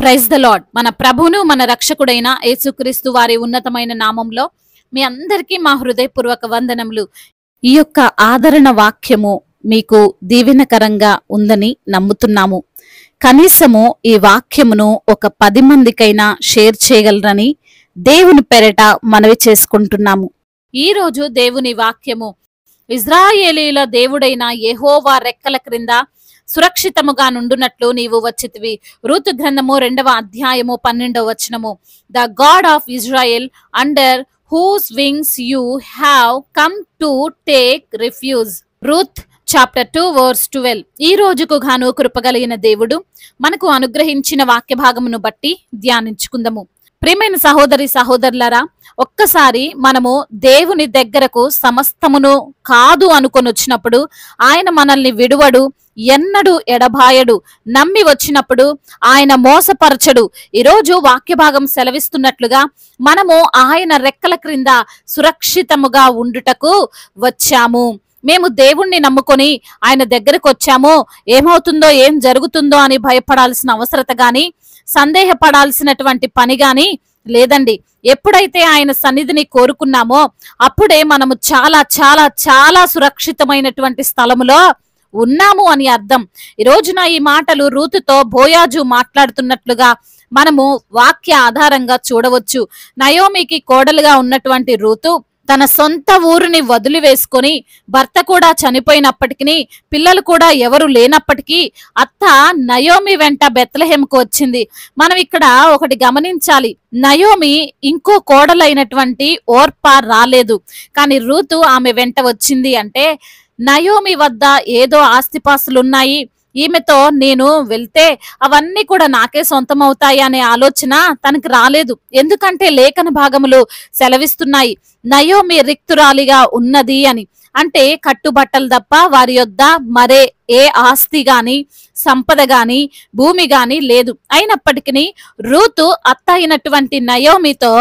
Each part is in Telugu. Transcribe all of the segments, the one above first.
Praise the lord. మన ప్రభువును మన రక్షకుడైన యేసుక్రీస్తు వారి ఉన్నతమైన నామంలో మీ అందరికీ మా హృదయపూర్వక వందనములు. ఈ యొక్క ఆదరణ వాక్యము మీకు దీవెనకరంగా ఉందని నమ్ముతున్నాము. కనీసము ఈ వాక్యమును ఒక 10 మందికైనా షేర్ చేయగలరని దేవుని పేరట మనవి చేసుకుంటున్నాము. ఈ రోజు దేవుని వాక్యము, ఇజ్రాయేలీల దేవుడైన యెహోవా రెక్కల క్రింద సురక్షితముగా నుండునట్లు నీవు వచ్చితివి. రూతు గ్రంథము 2వ అధ్యాయము 12వ వచనము. The God of Israel under whose wings you have come to take refuge. Ruth chapter 2 verse 12. ఈ రోజుకు గాను కృపగలిగిన దేవుడు మనకు అనుగ్రహించిన వాక్య భాగమును బట్టి ధ్యానించుకుందాము. ప్రియమైన సహోదరి సహోదరులారా, ఒక్కసారి మనము దేవుని దగ్గరకు సమస్తమును కాదు అనుకొని వచ్చినప్పుడు ఆయన మనల్ని విడువడు, ఎన్నడు ఎడబాయడు. నమ్మి వచ్చినప్పుడు ఆయన మోసపరచడు. ఈరోజు వాక్య భాగం సెలవిస్తున్నట్లుగా మనము ఆయన రెక్కల క్రింద సురక్షితముగా ఉండుటకు వచ్చాము. మేము దేవుణ్ణి నమ్ముకొని ఆయన దగ్గరకు వచ్చాము, ఏమవుతుందో ఏం జరుగుతుందో అని భయపడాల్సిన అవసరత గాని సందేహపడాల్సినటువంటి పని గాని లేదండి. ఎప్పుడైతే ఆయన సన్నిధిని కోరుకున్నామో అప్పుడే మనము చాలా చాలా చాలా సురక్షితమైనటువంటి స్థలములో ఉన్నాము అని అర్థం. ఈ రోజున ఈ మాటలు రూతుతో బోయాజు మాట్లాడుతున్నట్లుగా మనము వాక్య ఆధారంగా చూడవచ్చు. నయోమికి కోడలుగా ఉన్నటువంటి రూతు తన సొంత ఊరిని వదిలివేసుకొని, భర్త కూడా చనిపోయినప్పటికీ, పిల్లలు కూడా ఎవరు లేనప్పటికీ అత్త నయోమి వెంట బెత్లెహేముకు వచ్చింది. మనం ఇక్కడ ఒకటి గమనించాలి. నయోమి ఇంకో కోడలైనటువంటి ఓర్పా రాలేదు, కానీ రూతు ఆమె వెంట వచ్చింది. అంటే నయోమి వద్ద ఏదో ఆస్తిపాస్తులున్నాయి, ఈమెతో నేను వెళ్తే అవన్నీ కూడా నాకే సొంతమవుతాయి అనే ఆలోచన తనకి రాలేదు. ఎందుకంటే లేఖన భాగములు సెలవిస్తున్నాయి నయోమి రిక్తురాలిగా ఉన్నది అని. అంటే కట్టుబట్టలు తప్ప వారి యొద్ద మరే ఏ ఆస్తి గాని సంపద గాని భూమి గాని లేదు. అయినప్పటికీ రూతు అత్త అయినటువంటి నయోమితో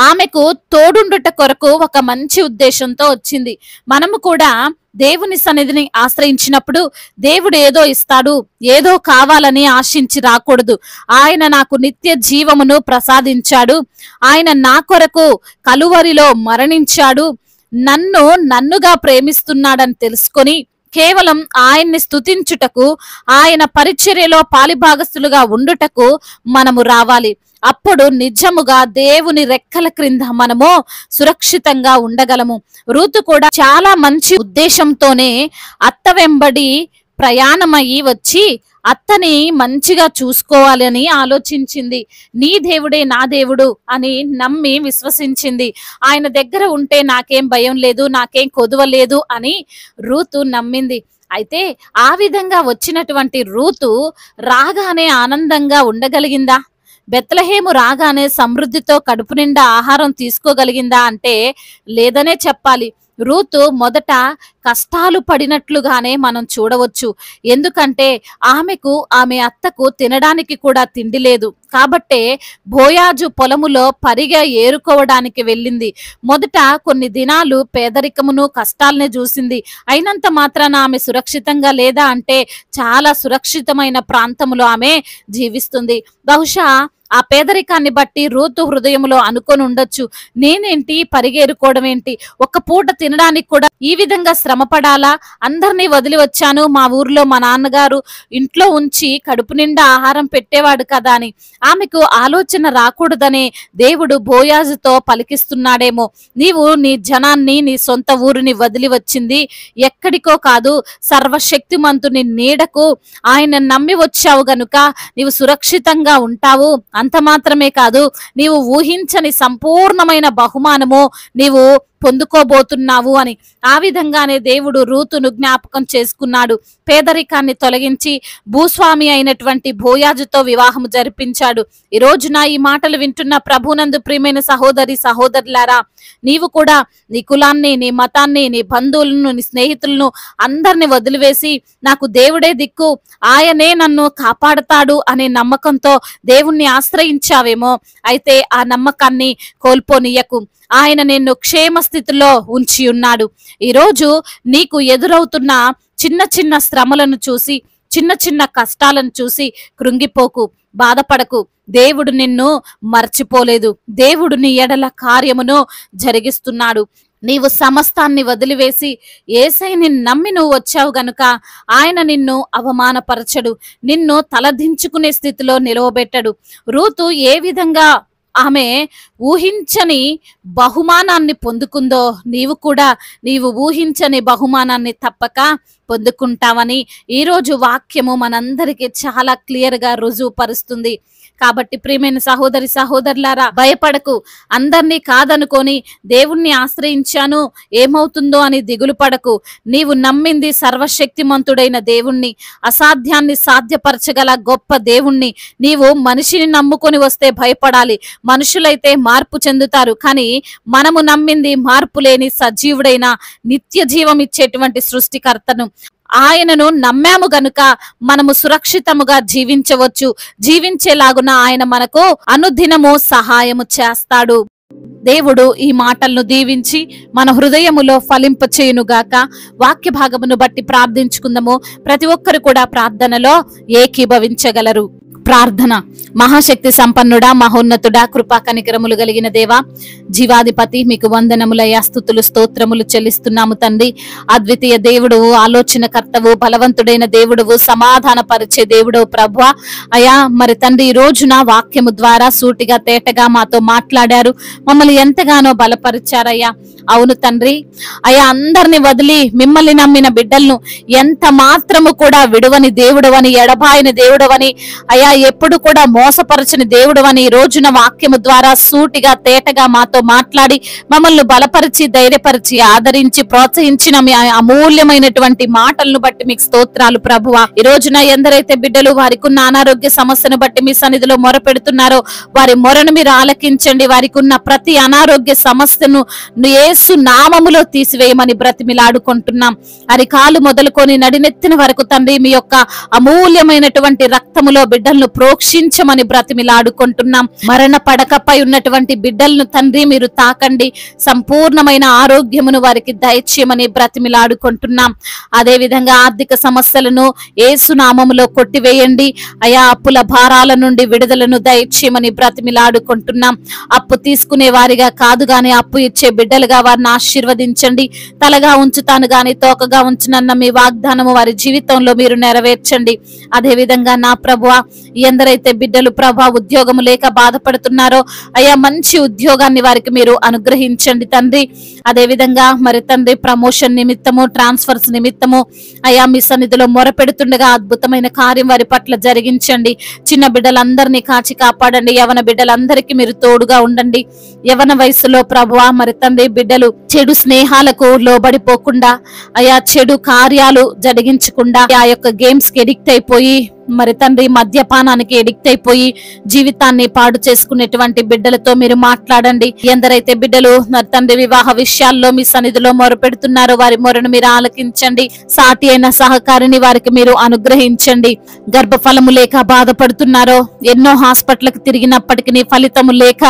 ఆమెకు తోడుండుట కొరకు ఒక మంచి ఉద్దేశంతో వచ్చింది. మనము కూడా దేవుని సన్నిధిని ఆశ్రయించినప్పుడు దేవుడు ఏదో ఇస్తాడు, ఏదో కావాలని ఆశించి రాకూడదు. ఆయన నాకు నిత్య జీవమును ప్రసాదించాడు, ఆయన నా కొరకు కలువరిలో మరణించాడు, నన్నుగా ప్రేమిస్తున్నాడని తెలుసుకొని కేవలం ఆయన్ని స్తుతించుటకు, ఆయన పరిచర్యలో పాలిభాగస్తులుగా ఉండుటకు మనము రావాలి. అప్పుడు నిజముగా దేవుని రెక్కల క్రింద మనము సురక్షితంగా ఉండగలము. రూతు కూడా చాలా మంచి ఉద్దేశంతోనే అత్త వెంబడి ప్రయాణమయ్యి వచ్చి అత్తని మంచిగా చూసుకోవాలని ఆలోచించింది. నీ దేవుడే నా దేవుడు అని నమ్మి విశ్వసించింది. ఆయన దగ్గర ఉంటే నాకేం భయం లేదు, నాకేం కొదువ లేదు అని రూతు నమ్మింది. అయితే ఆ విధంగా వచ్చినటువంటి రూతు రాగానే ఆనందంగా ఉండగలిగిందా? బెత్లెహేము రాగానే సమృద్ధితో కడుపు నిండా ఆహారం తీసుకోగలిగిందా అంటే లేదనే చెప్పాలి. రూతు మొదట కష్టాలు పడినట్లుగానే మనం చూడవచ్చు. ఎందుకంటే ఆమె అత్తకు తినడానికి కూడా తిండి లేదు. కాబట్టే బోయాజు పొలములో పరిగా ఏరుకోవడానికి వెళ్ళింది. మొదట కొన్ని దినాలు పేదరికమును కష్టాలనే చూసింది. అయినంత మాత్రాన ఆమె సురక్షితంగా లేదా అంటే చాలా సురక్షితమైన ప్రాంతంలో ఆమె జీవిస్తుంది. బహుశా ఆ పేదరికాన్ని బట్టి రూతు హృదయంలో అనుకొని ఉండొచ్చు, నేనేంటి పరిగేరుకోవడం ఏంటి, ఒక్క పూట తినడానికి కూడా ఈ విధంగా శ్రమ పడాలా, అందరినీ వదిలి వచ్చాను, మా ఊర్లో మా నాన్నగారు ఇంట్లో ఉంచి కడుపు నిండా ఆహారం పెట్టేవాడు కదా అని ఆమెకు ఆలోచన రాకూడదనే దేవుడు బోయాజుతో పలికిస్తున్నాడేమో. నీవు నీ జనాన్ని, నీ సొంత ఊరిని వదిలి వచ్చింది ఎక్కడికో కాదు, సర్వశక్తిమంతుని నీడకు ఆయన నమ్మి వచ్చావు గనుక నీవు సురక్షితంగా ఉంటావు. అంత మాత్రమే కాదు, నీవు ఊహించని సంపూర్ణమైన బహుమానము నీవు పొందుకోబోతున్నావు అని. ఆ విధంగానే దేవుడు రూతును జ్ఞాపకం చేసుకున్నాడు. పేదరికాన్ని తొలగించి భూస్వామి అయినటువంటి బోయాజుతో వివాహము జరిపించాడు. ఈ రోజున ఈ మాటలు వింటున్న ప్రభునందు ప్రియమైన సహోదరి సహోదరులారా, నీవు కూడా నీ కులాన్ని, నీ మతాన్ని, నీ బంధువులను, నీ స్నేహితులను అందరిని వదిలివేసి నాకు దేవుడే దిక్కు, ఆయనే నన్ను కాపాడతాడు అనే నమ్మకంతో దేవుణ్ణి ఆశ్రయించావేమో. అయితే ఆ నమ్మకాన్ని కోల్పోనీయకు. ఆయన నిన్ను క్షేమ స్థితిలో ఉంచి ఉన్నాడు. ఈరోజు నీకు ఎదురవుతున్న చిన్న చిన్న శ్రమలను చూసి చిన్న చిన్న కష్టాలను చూసి కృంగిపోకు, బాధపడకు. దేవుడు నిన్ను మర్చిపోలేదు. దేవుడు నీ ఎడల కార్యమును జరిగిస్తున్నాడు. నీవు సమస్తాన్ని వదిలివేసి యేసయ్యని నమ్మి నువ్వు వచ్చావు గనుక ఆయన నిన్ను అవమానపరచడు, నిన్ను తలదించుకునే స్థితిలో నిలవబెట్టడు. రూతు ఏ విధంగా ఆమె ఊహించని బహుమానాన్ని పొందుకుందో నీవు ఊహించని బహుమానాన్ని తప్పక పొందుకుంటావని ఈరోజు వాక్యము మనందరికీ చాలా క్లియర్గా రుజువుపరుస్తుంది. కాబట్టి ప్రియమైన సహోదరి సహోదరులారా, భయపడకు. అందరినీ కాదనుకొని దేవుణ్ణి ఆశ్రయించాను ఏమవుతుందో అని దిగులు పడకు. నీవు నమ్మింది సర్వశక్తిమంతుడైన దేవుణ్ణి, అసాధ్యాన్ని సాధ్యపరచగల గొప్ప దేవుణ్ణి. నీవు మనిషిని నమ్ముకొని వస్తే భయపడాలి. మనుషులైతే మార్పు చెందుతారు, కానీ మనము నమ్మింది మార్పు లేని సజీవుడైన నిత్య జీవం ఇచ్చేటువంటి సృష్టికర్తను. ఆయనను నమ్మాము గనుక మనము సురక్షితముగా జీవించవచ్చు. జీవించేలాగున ఆయన మనకు అనుదినము సహాయము చేస్తాడు. దేవుడు ఈ మాటలను దీవించి మన హృదయములో ఫలింపచేయునుగాక. వాక్య భాగమును బట్టి ప్రార్థించుకుందాము. ప్రతి ఒక్కరు కూడా ప్రార్థనలో ఏకీభవించగలరు. ప్రార్థన. మహాశక్తి సంపన్నుడా, మహోన్నతుడా, కృపా కనికరములు కలిగిన దేవా, జీవాధిపతి, మీకు వందనములయ్యా, స్తుతులు స్తోత్రములు చెల్లిస్తున్నాము తండ్రి. అద్వితీయ దేవుడువు, ఆలోచనకర్తవు, బలవంతుడైన దేవుడువు, సమాధాన పరిచే దేవుడవు ప్రభువా. అయా మరి తండ్రి, ఈ రోజున వాక్యము ద్వారా సూటిగా తేటగా మాతో మాట్లాడారు, మమ్మల్ని ఎంతగానో బలపరిచారయ్యా. అవును తండ్రి, అయా అందరిని వదిలి మిమ్మల్ని నమ్మిన బిడ్డలను ఎంత మాత్రము కూడా విడువని దేవుడవని, ఎడబాయని దేవుడవని, అయా ఎప్పుడు కూడా మోసపరచని దేవుడవని ఈ రోజున వాక్యము ద్వారా సూటిగా తేటగా మాతో మాట్లాడి మమ్మల్ని బలపరిచి ధైర్యపరిచి ఆదరించి ప్రోత్సహించిన మీ అమూల్యమైనటువంటి మాటలను బట్టి మీకు స్తోత్రాలు ప్రభువా. ఈ రోజున ఎందరైతే బిడ్డలు వారికి ఉన్న అనారోగ్య సమస్యను బట్టి మీ సన్నిధిలో మొర పెడుతున్నారో వారి మొరను మీరు ఆలకించండి. వారికి ఉన్న ప్రతి అనారోగ్య సమస్యను యేసు నామములో తీసివేయమని బ్రతిమిలాడుకుంటున్నాం. అరికాలు మొదలుకొని నడినెత్తిన వరకు తండ్రి మీ యొక్క అమూల్యమైనటువంటి రక్తములో బిడ్డలను ప్రోక్షించమని బ్రతిమిలాడుకుంటున్నాం. మరణ పడకపై ఉన్నటువంటి బిడ్డలను తండ్రి మీరు తాకండి, సంపూర్ణమైన ఆరోగ్యమును వారికి దయచేయమని బ్రతిమిలాడుకుంటున్నాం. అదే విధంగా ఆర్థిక సమస్యలను యేసు నామములో కొట్టివేయండి. అయా అప్పుల భారాల నుండి విడుదలను దయచేయమని బ్రతిమిలాడుకుంటున్నాం. అప్పు తీసుకునే వారిగా కాదు గాని అప్పు ఇచ్చే బిడ్డలుగా వారిని ఆశీర్వదించండి. తలగా ఉంచుతాను గాని తోకగా ఉంచునన్న మీ వాగ్దానము వారి జీవితంలో మీరు నెరవేర్చండి. అదే విధంగా నా ప్రభువా, ఎందరైతే బిడ్డలు ప్రభా ఉద్యోగము లేక బాధపడుతున్నారో అయ్యా మంచి ఉద్యోగాన్ని వారికి మీరు అనుగ్రహించండి తండ్రి. అదే విధంగా మరి తండ్రి ప్రమోషన్ నిమిత్తము, ట్రాన్స్ఫర్స్ నిమిత్తము అయ్యా మీ సన్నిధిలో మొరపెడుతుండగా అద్భుతమైన కార్యం వారి పట్ల జరిగించండి. చిన్న బిడ్డలందరినీ కాచి కాపాడండి. యవన బిడ్డలందరికీ మీరు తోడుగా ఉండండి. యవన వయసులో ప్రభువా మరి తండ్రి బిడ్డలు చెడు స్నేహాలకు లోబడిపోకుండా అయా చెడు కార్యాలు జరిగించకుండా ఆ యొక్క గేమ్స్ కి ఎడిక్ట్ అయిపోయి మరి తండ్రి మద్యపానానికి ఎడిక్ట్ అయిపోయి జీవితాన్ని పాడు చేసుకునేటువంటి బిడ్డలతో మీరు మాట్లాడండి. ఎందరైతే బిడ్డలు మరి తండ్రి వివాహ విషయాల్లో మీ సన్నిధిలో మొరపెడుతున్నారో వారి మొరను మీరు ఆలకించండి. సాటి అయిన సహకారిని వారికి మీరు అనుగ్రహించండి. గర్భఫలము లేక బాధపడుతున్నారో, ఎన్నో హాస్పిటల్కి తిరిగినప్పటికీ ఫలితము లేక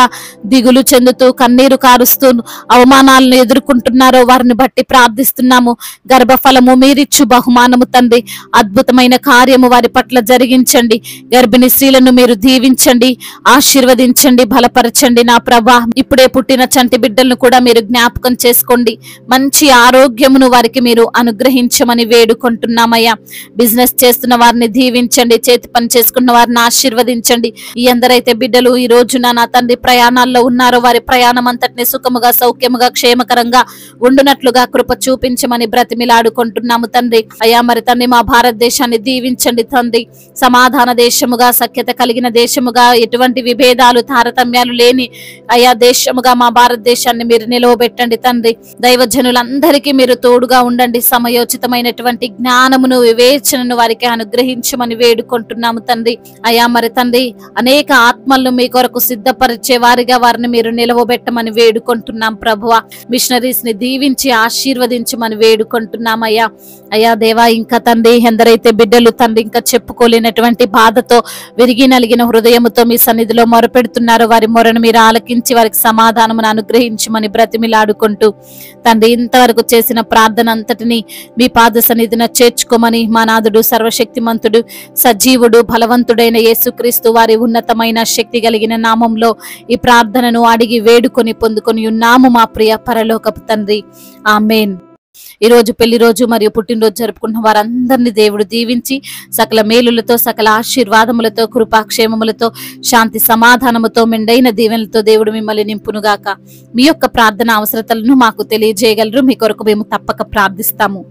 దిగులు చెందుతూ కన్నీరు కారుస్తూ అవమానాలను ఎదుర్కొంటున్నారో వారిని బట్టి ప్రార్థిస్తున్నాము. గర్భఫలము మీరిచ్చు బహుమానము తండ్రి, అద్భుతమైన కార్యము వారి పట్ల జరిగించండి. గర్భిణీ స్త్రీలను మీరు దీవించండి, ఆశీర్వదించండి, బలపరచండి. నా ప్రభా, ఇప్పుడే పుట్టిన చంటి బిడ్డలను కూడా మీరు జ్ఞాపకం చేసుకోండి. మంచి ఆరోగ్యమును వారికి మీరు అనుగ్రహించమని వేడుకుంటున్నామయ్యా. బిజినెస్ చేస్తున్న వారిని దీవించండి, చేతి పని చేసుకున్న వారిని ఆశీర్వదించండి. ఈ ఎందరైతే బిడ్డలు ఈ రోజున నా తండ్రి ప్రయాణాల్లో ఉన్నారో వారి ప్రయాణం అంతటిని సుఖముగా, సౌఖ్యముగా, క్షేమకరంగా ఉండునట్లుగా కృప చూపించమని బ్రతిమిలాడుకుంటున్నాము తండ్రి. అయ్యా మరి తండ్రి మా భారతదేశాన్ని దీవించండి తండ్రి. సమాధాన దేశముగా, సఖ్యత కలిగిన దేశముగా, ఎటువంటి విభేదాలు తారతమ్యాలు లేని అయా దేశముగా మా భారతదేశాన్ని మీరు నిలవబెట్టండి తండ్రి. దైవజనులందరికీ మీరు తోడుగా ఉండండి. సమయోచితమైనటువంటి జ్ఞానమును, వివేచనను వారికి అనుగ్రహించమని వేడుకుంటున్నాము తండ్రి. అయా మరి తండ్రి అనేక ఆత్మలను మీ కొరకు సిద్ధపరిచే వారిగా వారిని మీరు నిలవబెట్టమని వేడుకుంటున్నాం ప్రభువా. మిషనరీస్ ని దీవించి ఆశీర్వదించమని వేడుకుంటున్నాం అయ్యా. అయ్యా దేవా, ఇంకా తండ్రి ఎందరైతే బిడ్డలు తండ్రి ఇంకా చెప్పుకో చెప్పుకోలేనటువంటి బాధతో విరిగి నలిగిన హృదయముతో మీ సన్నిధిలో మొరపెడుతున్నారు. వారి మొరను మీరు ఆలకించి వారికి సమాధానమును అనుగ్రహించమని బ్రతిమిలాడుకుంటూ తండ్రి, ఇంతవరకు చేసిన ప్రార్థన అంతటిని మీ పాద సన్నిధిన చేర్చుకోమని మా నాథుడు సర్వశక్తిమంతుడు సజీవుడు బలవంతుడైన యేసుక్రీస్తు వారి ఉన్నతమైన శక్తి కలిగిన నామంలో ఈ ప్రార్థనను అడిగి వేడుకొని పొందుకొని ఉన్నాము మా ప్రియ పరలోకపు తండ్రి. ఆమేన్. ఈ రోజు పెళ్లి రోజు మరియు పుట్టినరోజు జరుపుకుంటున్న వారందరినీ దేవుడు దీవించి సకల మేలులతో, సకల ఆశీర్వాదములతో, కృపాక్షేమములతో, శాంతి సమాధానముతో, మెండైన దీవెనలతో దేవుడు మిమ్మల్ని నింపునుగాక. మీ యొక్క ప్రార్థన అవసరతలను మాకు తెలియజేయగలరు. మీ కొరకు మేము తప్పక ప్రార్థిస్తాము.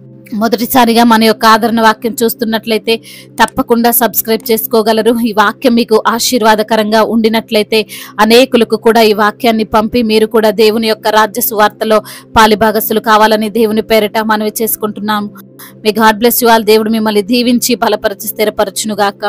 మొదటిసారిగా మన యొక్క ఆదరణ వాక్యం చూస్తున్నట్లయితే తప్పకుండా సబ్స్క్రైబ్ చేసుకోగలరు. ఈ వాక్యం మీకు ఆశీర్వాదకరంగా ఉండినట్లయితే అనేకులకు కూడా ఈ వాక్యాన్ని పంపి మీరు కూడా దేవుని యొక్క రాజ్య సువార్తలో పాలిభాగస్తులు కావాలని దేవుని పేరిట మనవి చేసుకుంటున్నాము. మీ గాడ్ బ్లెస్ యు ఆల్. దేవుడు మిమ్మల్ని దీవించి బలపరిచి స్థిరపరచునుగాక.